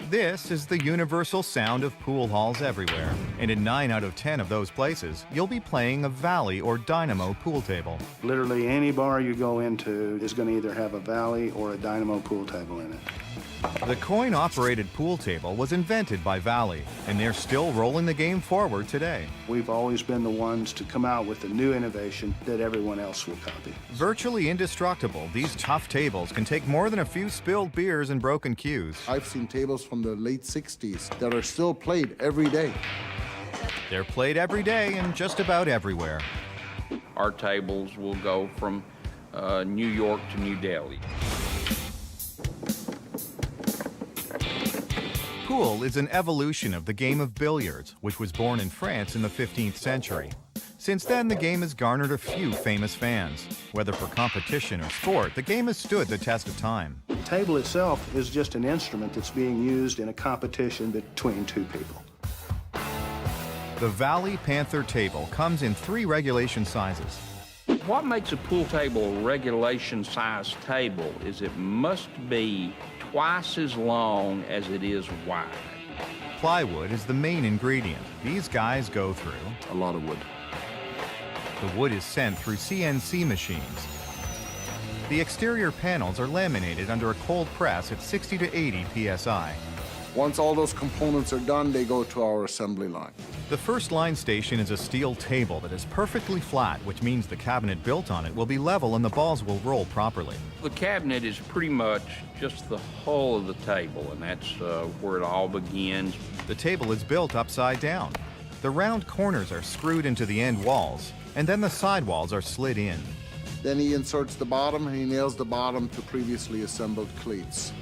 This is the universal sound of pool halls everywhere, and in 9 out of 10 of those places, you'll be playing a Valley or Dynamo pool table. Literally any bar you go into is going to either have a Valley or a Dynamo pool table in it. The coin-operated pool table was invented by Valley, and they're still rolling the game forward today. We've always been the ones to come out with a new innovation that everyone else will copy. Virtually indestructible, these tough tables can take more than a few spilled beers and broken cues. I've seen tables from the late 60s that are still played every day. They're played every day and just about everywhere. Our tables will go from New York to New Delhi. Pool is an evolution of the game of billiards, which was born in France in the 15th century. Since then, the game has garnered a few famous fans. Whether for competition or sport, the game has stood the test of time. The table itself is just an instrument that's being used in a competition between two people. The Valley Panther table comes in 3 regulation sizes. What makes a pool table a regulation size table is it must be twice as long as it is wide. Plywood is the main ingredient. These guys go through A lot of wood. the wood is sent through CNC machines. The exterior panels are laminated under a cold press at 60 to 80 psi. Once all those components are done, they go to our assembly line. The first line station is a steel table that is perfectly flat, which means the cabinet built on it will be level and the balls will roll properly. The cabinet is pretty much just the hull of the table, and that's where it all begins. The table is built upside down. The round corners are screwed into the end walls, and then the side walls are slid in. Then he inserts the bottom and he nails the bottom to previously assembled cleats.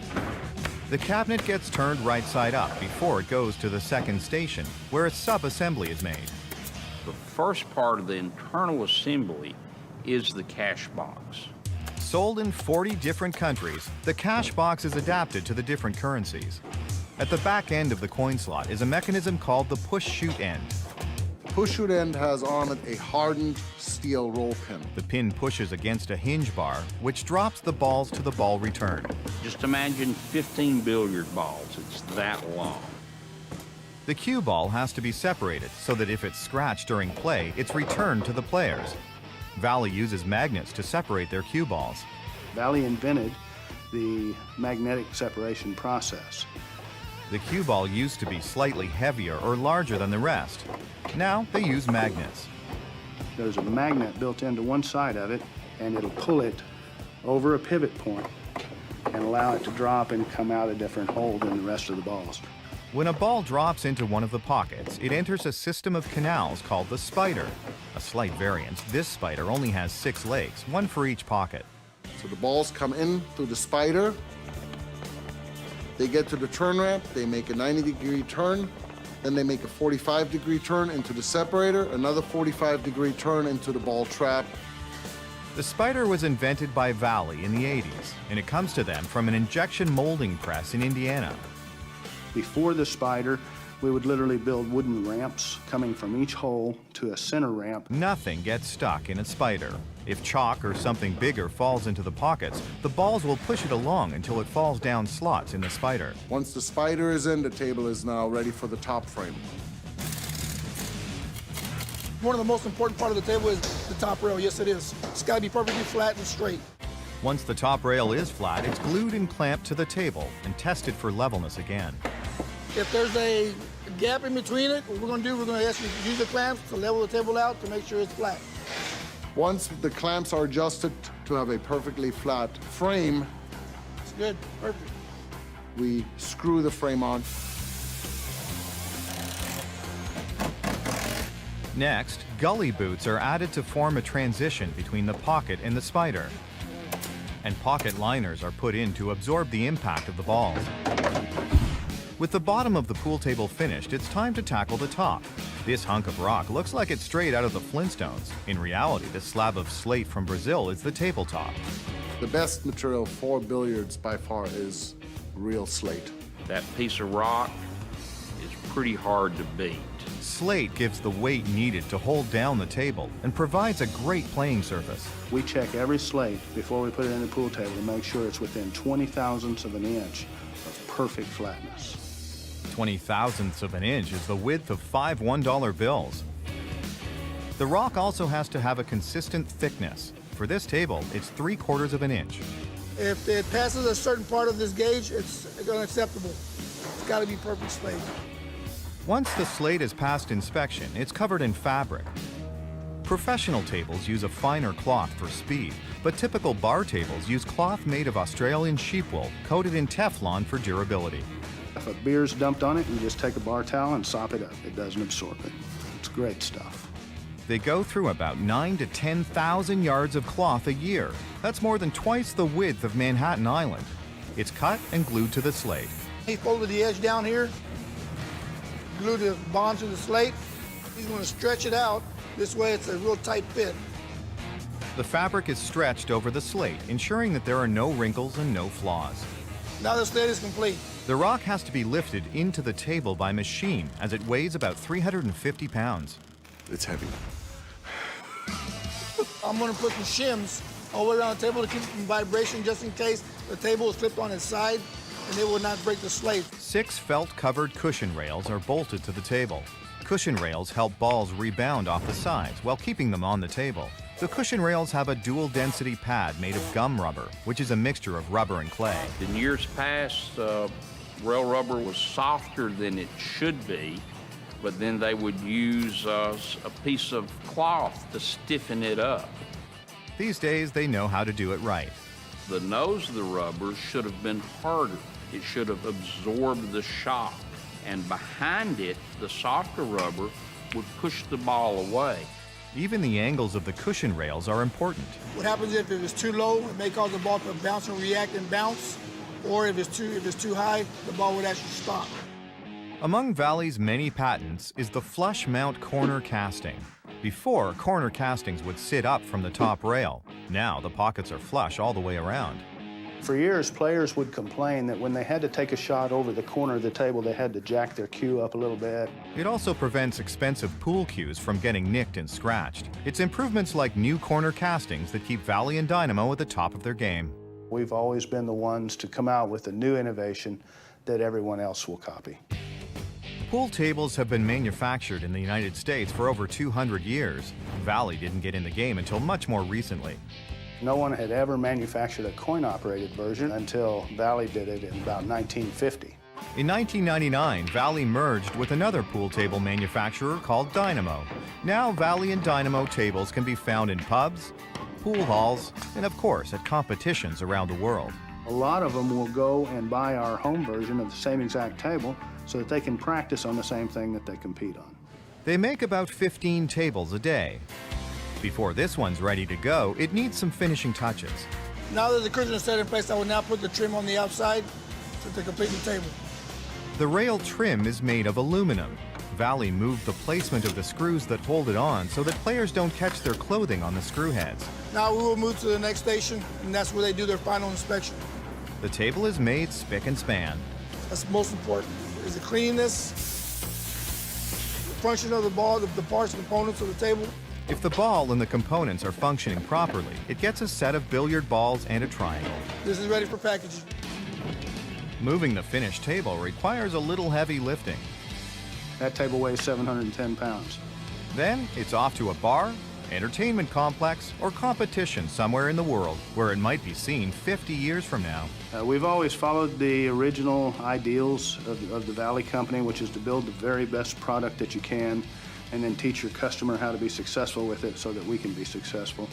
The cabinet gets turned right side up before it goes to the second station, where its sub-assembly is made. The first part of the internal assembly is the cash box. Sold in 40 different countries, the cash box is adapted to the different currencies. At the back end of the coin slot is a mechanism called the push-shoot end. Push-shoot end has on it a hardened steel roll pin. The pin pushes against a hinge bar, which drops the balls to the ball return. Just imagine 15 billiard balls. It's that long. The cue ball has to be separated so that if it's scratched during play, it's returned to the players. Valley uses magnets to separate their cue balls. Valley invented the magnetic separation process. The cue ball used to be slightly heavier or larger than the rest. Now they use magnets. There's a magnet built into one side of it, and it'll pull it over a pivot point and allow it to drop and come out a different hole than the rest of the balls. When a ball drops into one of the pockets, it enters a system of canals called the spider. A slight variance, this spider only has 6 legs, one for each pocket. So the balls come in through the spider. They get to the turn ramp, they make a 90-degree turn, then they make a 45-degree turn into the separator, another 45-degree turn into the ball trap. The spider was invented by Valley in the 80s, and it comes to them from an injection molding press in Indiana. Before the spider, we would literally build wooden ramps coming from each hole to a center ramp. Nothing gets stuck in a spider. If chalk or something bigger falls into the pockets, the balls will push it along until it falls down slots in the spider. Once the spider is in, the table is now ready for the top frame. One of the most important part of the table is the top rail. Yes, it is. It's got to be perfectly flat and straight. Once the top rail is flat, it's glued and clamped to the table and tested for levelness again. If there's a gap in between it, what we're going to do, we're going to actually use the clamps to level the table out to make sure it's flat. Once the clamps are adjusted to have a perfectly flat frame, It's good. Perfect. we screw the frame on. Next, gully boots are added to form a transition between the pocket and the spider. And pocket liners are put in to absorb the impact of the balls. With the bottom of the pool table finished, it's time to tackle the top. This hunk of rock looks like it's straight out of the Flintstones. In reality, this slab of slate from Brazil is the tabletop. The best material for billiards by far is real slate. That piece of rock is pretty hard to beat. Slate gives the weight needed to hold down the table and provides a great playing surface. We check every slate before we put it in the pool table to make sure it's within 20 thousandths of an inch of perfect flatness. 20 thousandths of an inch is the width of 5 $1 bills. The rock also has to have a consistent thickness. For this table, it's 3/4 of an inch. If it passes a certain part of this gauge, it's unacceptable. It's got to be perfect slate. Once the slate is passed inspection, it's covered in fabric. Professional tables use a finer cloth for speed, but typical bar tables use cloth made of Australian sheep wool, coated in Teflon for durability. If a beer's dumped on it, you just take a bar towel and sop it up. It doesn't absorb it. It's great stuff. They go through about 9,000 to 10,000 yards of cloth a year. That's more than twice the width of Manhattan Island. It's cut and glued to the slate. He folded the edge down here, glued the bond to the slate. He's going to stretch it out. This way it's a real tight fit. The fabric is stretched over the slate, ensuring that there are no wrinkles and no flaws. Now the slate is complete. The rock has to be lifted into the table by machine, as it weighs about 350 pounds. It's heavy. I'm going to put some shims all the way around the table to keep it from vibration, just in case the table is flipped on its side and it will not break the slate. 6 felt-covered cushion rails are bolted to the table. Cushion rails help balls rebound off the sides while keeping them on the table. The cushion rails have a dual-density pad made of gum rubber, which is a mixture of rubber and clay. In years past, rail rubber was softer than it should be, but then they would use a piece of cloth to stiffen it up. These days, they know how to do it right. The nose of the rubber should have been harder. It should have absorbed the shock. And behind it, the softer rubber would push the ball away. Even the angles of the cushion rails are important. What happens if it was too low, it may cause the ball to bounce and react and bounce, or if it's too high, the ball would actually stop. Among Valley's many patents is the flush mount corner casting. Before, corner castings would sit up from the top rail. Now, the pockets are flush all the way around. For years, players would complain that when they had to take a shot over the corner of the table, they had to jack their cue up a little bit. It also prevents expensive pool cues from getting nicked and scratched. It's improvements like new corner castings that keep Valley and Dynamo at the top of their game. We've always been the ones to come out with a new innovation that everyone else will copy. Pool tables have been manufactured in the United States for over 200 years. Valley didn't get in the game until much more recently. No one had ever manufactured a coin-operated version until Valley did it in about 1950. In 1999, Valley merged with another pool table manufacturer called Dynamo. Now, Valley and Dynamo tables can be found in pubs, pool halls, and of course, at competitions around the world. A lot of them will go and buy our home version of the same exact table so that they can practice on the same thing that they compete on. They make about 15 tables a day. Before this one's ready to go, it needs some finishing touches. Now that the cushion is set in place, I will now put the trim on the outside to complete the table. The rail trim is made of aluminum. Valley moved the placement of the screws that hold it on so that players don't catch their clothing on the screw heads. Now we will move to the next station, and that's where they do their final inspection. The table is made spick and span. That's most important, is the cleanliness, the function of the ball, the parts and components of the table. If the ball and the components are functioning properly, it gets a set of billiard balls and a triangle. This is ready for packaging. Moving the finished table requires a little heavy lifting. That table weighs 710 pounds. Then it's off to a bar, entertainment complex, or competition somewhere in the world where it might be seen 50 years from now. We've always followed the original ideals of the Valley Company, which is to build the very best product that you can and then teach your customer how to be successful with it so that we can be successful.